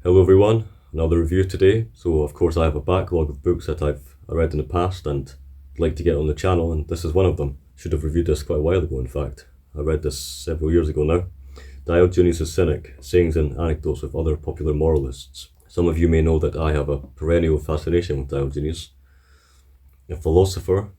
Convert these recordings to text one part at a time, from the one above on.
Hello everyone, another review today. So of course I have a backlog of books that I've read in the past and like to get on the channel, and this is one of them. Should have reviewed this quite a while ago, in fact. I read this several years ago now. Diogenes the Cynic, Sayings and Anecdotes of Other Popular Moralists. Some of you may know that I have a perennial fascination with Diogenes, a philosopher,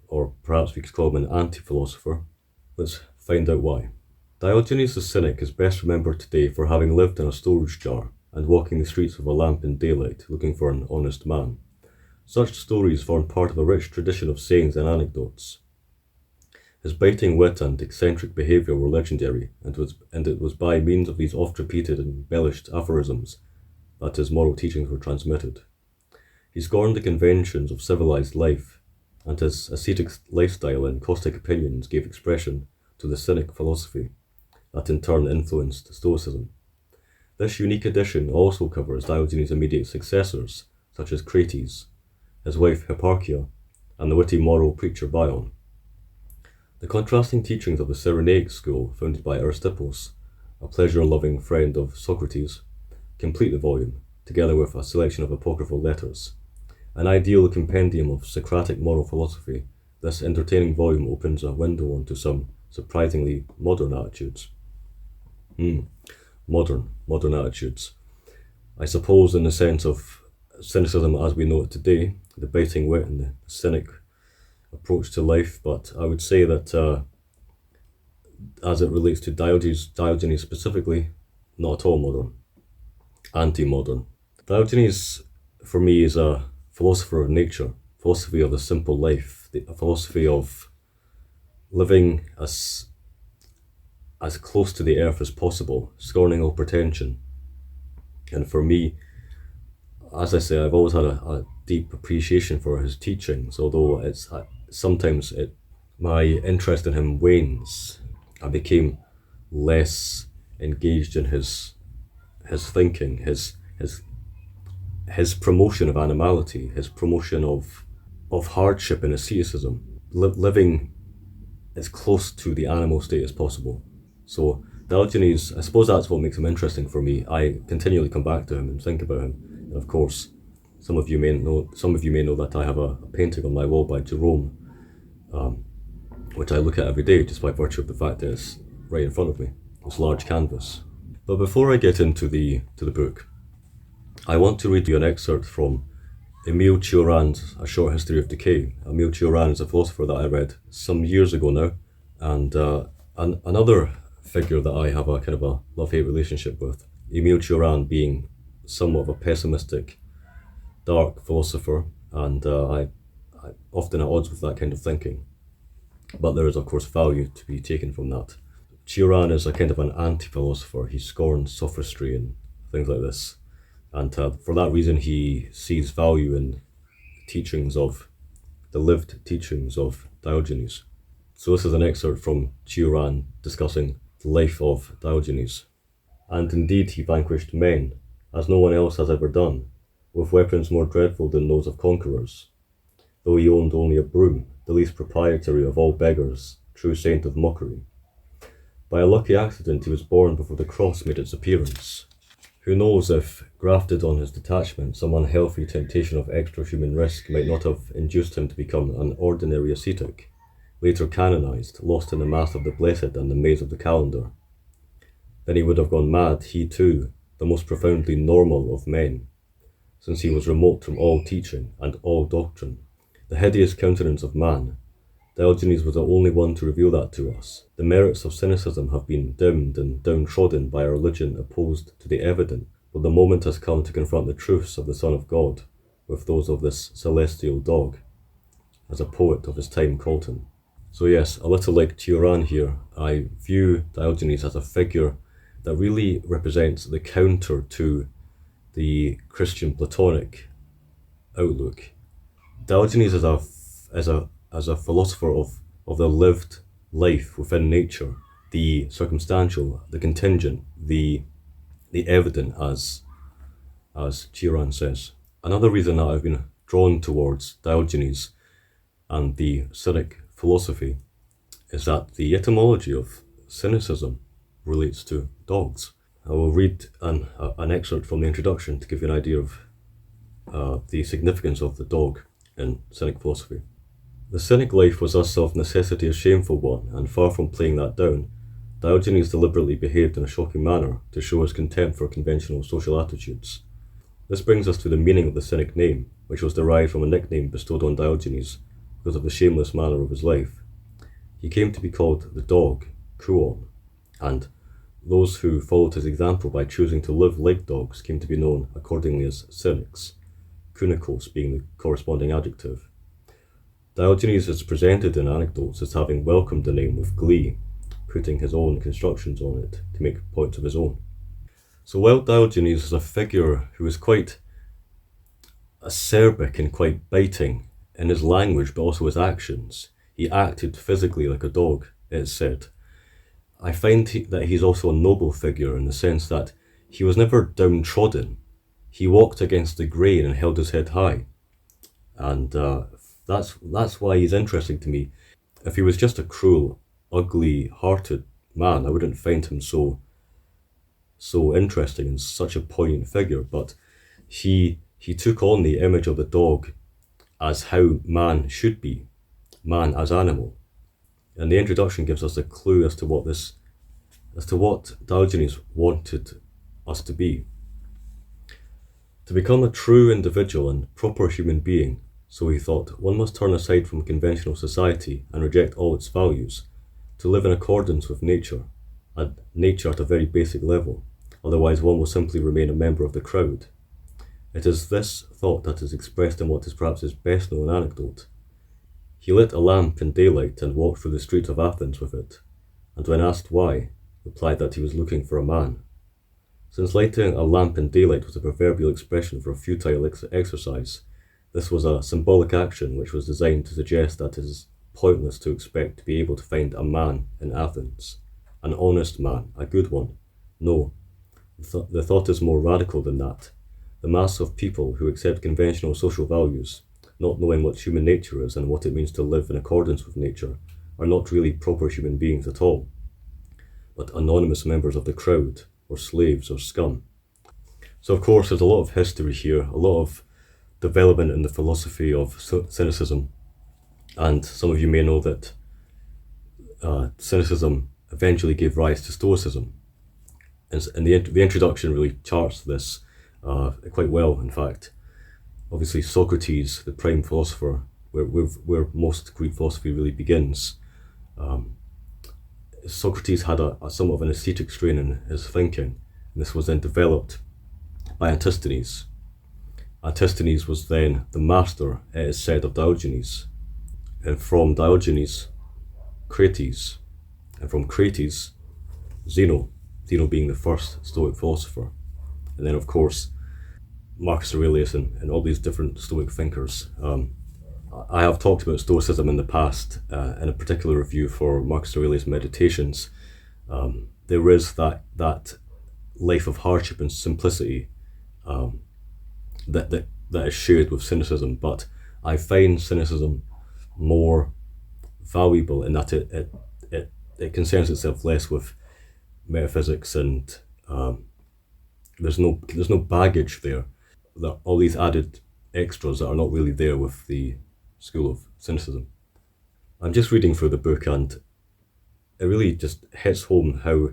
or perhaps we could call him an anti-philosopher. Let's find out why. Diogenes the Cynic is best remembered today for having lived in a storage jar and walking the streets with a lamp in daylight, looking for an honest man. Such stories form part of a rich tradition of sayings and anecdotes. His biting wit and eccentric behaviour were legendary, and it was by means of these oft-repeated and embellished aphorisms that his moral teachings were transmitted. He scorned the conventions of civilized life, and his ascetic lifestyle and caustic opinions gave expression to the Cynic philosophy, that in turn influenced Stoicism. This unique edition also covers Diogenes' immediate successors, such as Socrates, his wife Hipparchia, and the witty moral preacher Bion. The contrasting teachings of the Cyrenaic school, founded by Aristippos, a pleasure-loving friend of Socrates, complete the volume, together with a selection of apocryphal letters. An ideal compendium of Socratic moral philosophy, this entertaining volume opens a window onto some surprisingly modern attitudes. Modern attitudes. I suppose in the sense of cynicism as we know it today, the biting wit and the cynic approach to life, but I would say that as it relates to Diogenes specifically, not at all modern, anti-modern. Diogenes, for me, is a philosopher of nature, philosophy of the simple life, a philosophy of living as close to the earth as possible, scorning all pretension. And for me, as I say, I've always had a deep appreciation for his teachings, although my interest in him wanes. I became less engaged in his thinking, his promotion of animality, his promotion of hardship and asceticism, living as close to the animal state as possible. So Diogenes, I suppose that's what makes him interesting for me. I continually come back to him and think about him. And of course, some of you may know that I have a painting on my wall by Jerome, which I look at every day just by virtue of the fact that it's right in front of me, this large canvas. But before I get into the book, I want to read you an excerpt from Émile Cioran's A Short History of Decay. Émile Cioran is a philosopher that I read some years ago now, and another figure that I have a kind of a love-hate relationship with. Émile Cioran being somewhat of a pessimistic, dark philosopher, and I often at odds with that kind of thinking. But there is of course value to be taken from that. Cioran is a kind of an anti-philosopher. He scorns sophistry and things like this. And for that reason he sees value in the lived teachings of Diogenes. So this is an excerpt from Cioran discussing the life of Diogenes. And indeed he vanquished men, as no one else has ever done, with weapons more dreadful than those of conquerors. Though he owned only a broom, the least proprietary of all beggars, true saint of mockery. By a lucky accident he was born before the cross made its appearance. Who knows if, grafted on his detachment, some unhealthy temptation of extra-human risk might not have induced him to become an ordinary ascetic, later canonized, lost in the mass of the blessed and the maze of the calendar. Then he would have gone mad, he too, the most profoundly normal of men, since he was remote from all teaching and all doctrine, the hideous countenance of man. Diogenes was the only one to reveal that to us. The merits of cynicism have been dimmed and downtrodden by a religion opposed to the evident, but the moment has come to confront the truths of the Son of God with those of this celestial dog, as a poet of his time called him. So yes, a little like Cioran here, I view Diogenes as a figure that really represents the counter to the Christian Platonic outlook. Diogenes is a philosopher of the lived life within nature, the circumstantial, the contingent, the evident, as Cioran says. Another reason that I've been drawn towards Diogenes and the Cynic philosophy is that the etymology of cynicism relates to dogs. I will read an excerpt from the introduction to give you an idea of the significance of the dog in Cynic philosophy. The Cynic life was thus of necessity a shameful one, and far from playing that down, Diogenes deliberately behaved in a shocking manner to show his contempt for conventional social attitudes. This brings us to the meaning of the Cynic name, which was derived from a nickname bestowed on Diogenes because of the shameless manner of his life. He came to be called the dog, kuon, and those who followed his example by choosing to live like dogs came to be known accordingly as cynics, kunikos being the corresponding adjective. Diogenes is presented in anecdotes as having welcomed the name with glee, putting his own constructions on it to make points of his own. So while Diogenes is a figure who is quite acerbic and quite biting in his language, but also his actions, he acted physically like a dog, it is said. I find that he's also a noble figure in the sense that he was never downtrodden. He walked against the grain and held his head high. And that's why he's interesting to me. If he was just a cruel, ugly-hearted man, I wouldn't find him so interesting and such a poignant figure. But he took on the image of the dog as how man should be, man as animal. And the introduction gives us a clue as to what Diogenes wanted us to be. To become a true individual and proper human being, so he thought, one must turn aside from conventional society and reject all its values, to live in accordance with nature at a very basic level, otherwise one will simply remain a member of the crowd. It is this thought that is expressed in what is perhaps his best known anecdote. He lit a lamp in daylight and walked through the streets of Athens with it, and when asked why, replied that he was looking for a man. Since lighting a lamp in daylight was a proverbial expression for a futile exercise, this was a symbolic action which was designed to suggest that it is pointless to expect to be able to find a man in Athens, an honest man, a good one. No, the thought is more radical than that. The mass of people who accept conventional social values, not knowing what human nature is and what it means to live in accordance with nature, are not really proper human beings at all, but anonymous members of the crowd, or slaves, or scum. So of course there's a lot of history here, a lot of development in the philosophy of cynicism, and some of you may know that cynicism eventually gave rise to Stoicism. And the introduction really charts this quite well, in fact. Obviously Socrates, the prime philosopher, where most Greek philosophy really begins, Socrates had a somewhat of an ascetic strain in his thinking, and this was then developed by Antisthenes. Antisthenes was then the master, it is said, of Diogenes, and from Diogenes, Crates, and from Crates, Zeno being the first Stoic philosopher, and then of course Marcus Aurelius and all these different Stoic thinkers. I have talked about Stoicism in the past in a particular review for Marcus Aurelius' Meditations. There is that life of hardship and simplicity that is shared with cynicism, but I find cynicism more valuable in that it concerns itself less with metaphysics, and there's no baggage there. There are all these added extras that are not really there with the school of cynicism. I'm just reading through the book, and it really just hits home how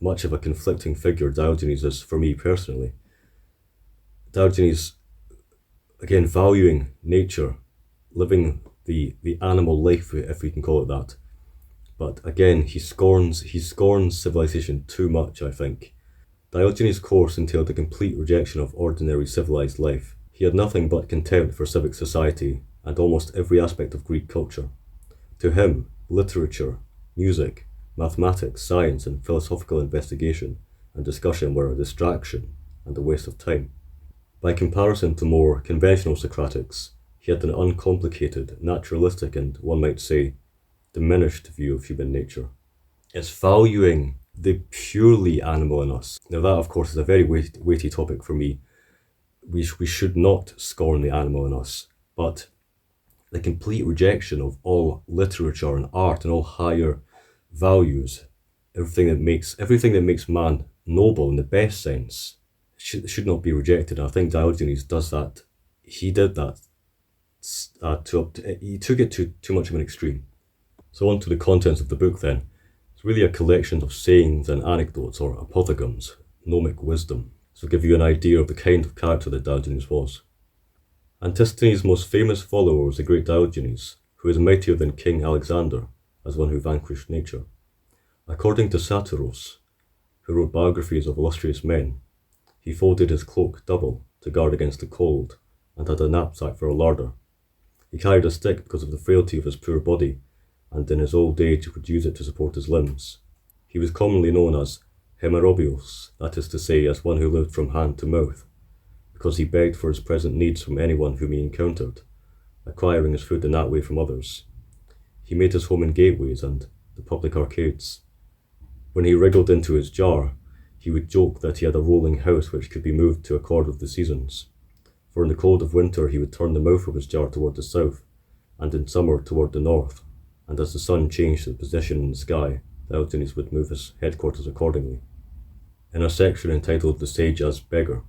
much of a conflicting figure Diogenes is for me personally. Diogenes, again, valuing nature, living the animal life, if we can call it that. But again, he scorns civilization too much, I think. Diogenes' course entailed a complete rejection of ordinary civilized life. He had nothing but contempt for civic society and almost every aspect of Greek culture. To him, literature, music, mathematics, science, and philosophical investigation and discussion were a distraction and a waste of time. By comparison to more conventional Socratics, he had an uncomplicated, naturalistic, and, one might say, diminished view of human nature. It's valuing the purely animal in us. Now that, of course, is a very weighty topic for me. We should not scorn the animal in us, but the complete rejection of all literature and art and all higher values, everything that makes man noble in the best sense should not be rejected. And I think Diogenes does that. He did that. He took it to too much of an extreme. So on to the contents of the book then. It's really a collection of sayings and anecdotes, or apothegms, gnomic wisdom. So give you an idea of the kind of character that Diogenes was. Antisthenes' most famous follower was the great Diogenes, who is mightier than King Alexander, as one who vanquished nature. According to Satyros, who wrote biographies of illustrious men, he folded his cloak double to guard against the cold, and had a knapsack for a larder. He carried a stick because of the frailty of his poor body, and in his old age would use it to support his limbs. He was commonly known as hemerobios, that is to say, as one who lived from hand to mouth, because he begged for his present needs from anyone whom he encountered, acquiring his food in that way from others. He made his home in gateways and the public arcades. When he wriggled into his jar, he would joke that he had a rolling house which could be moved to accord with the seasons. For in the cold of winter he would turn the mouth of his jar toward the south, and in summer toward the north, and as the sun changed its position in the sky, Diogenes would move his headquarters accordingly. In a section entitled "The Sage as Beggar,"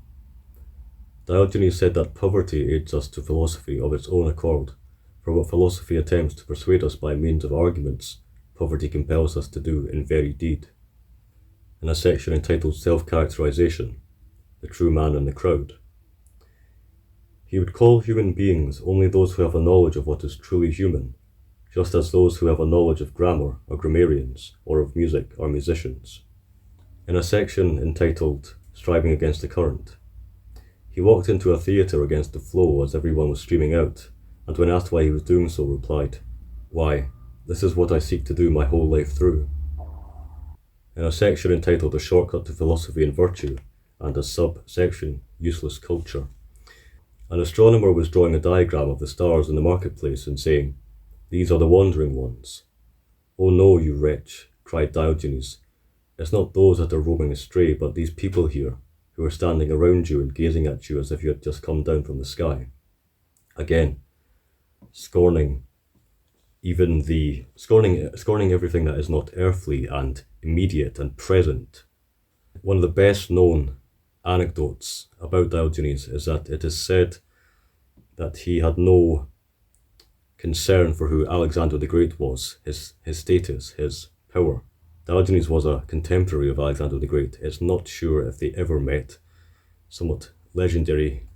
Diogenes said that poverty aids us to philosophy of its own accord, for what philosophy attempts to persuade us by means of arguments, poverty compels us to do in very deed. In a section entitled "Self-Characterization," the true man in the crowd, he would call human beings only those who have a knowledge of what is truly human, just as those who have a knowledge of grammar are grammarians, or of music are musicians. In a section entitled "Striving Against the Current," he walked into a theatre against the flow as everyone was streaming out, and when asked why he was doing so, replied, "Why, this is what I seek to do my whole life through." In a section entitled "A Shortcut to Philosophy and Virtue," and a sub-section "Useless Culture," an astronomer was drawing a diagram of the stars in the marketplace and saying, "These are the wandering ones." "Oh no, you wretch," cried Diogenes, "it's not those that are roaming astray, but these people here, who are standing around you and gazing at you as if you had just come down from the sky." Again, scorning everything that is not earthly and immediate and present. One of the best known anecdotes about Diogenes is that it is said that he had no concern for who Alexander the Great was, his status, his power. Diogenes was a contemporary of Alexander the Great. It's not sure if they ever met. Somewhat legendary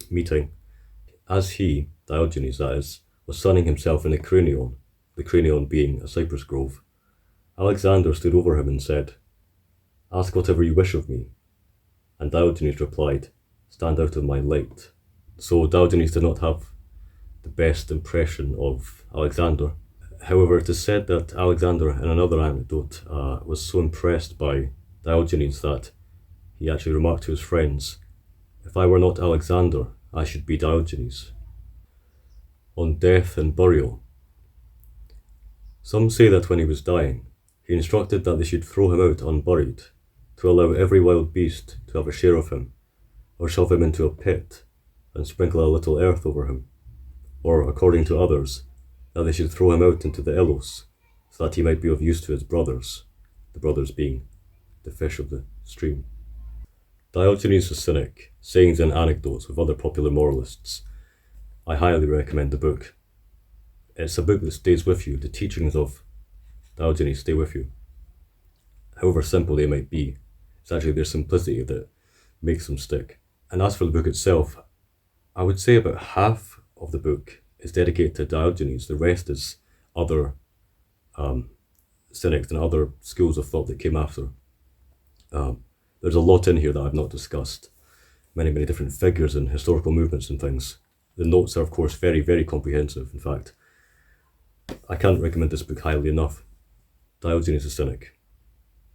meeting. As he, Diogenes that is, was sunning himself in the cranion being a cypress grove, Alexander stood over him and said, "Ask whatever you wish of me." And Diogenes replied, "Stand out of my light." So Diogenes did not have the best impression of Alexander. However, it is said that Alexander, in another anecdote, was so impressed by Diogenes that he actually remarked to his friends, "If I were not Alexander, I should be Diogenes." On death and burial. Some say that when he was dying, he instructed that they should throw him out unburied, to allow every wild beast to have a share of him, or shove him into a pit, and sprinkle a little earth over him, or, according to others, that they should throw him out into the Ilos, so that he might be of use to his brothers, the brothers being the fish of the stream. Diogenes the Cynic, Sayings and Anecdotes with Other Popular Moralists. I highly recommend the book. It's a book that stays with you. The teachings of Diogenes stay with you. However simple they might be, it's actually their simplicity that makes them stick. And as for the book itself, I would say about half of the book is dedicated to Diogenes. The rest is other cynics and other schools of thought that came after. There's a lot in here that I've not discussed. Many, many different figures and historical movements and things. The notes are, of course, very, very comprehensive. In fact, I can't recommend this book highly enough. Diogenes the Cynic.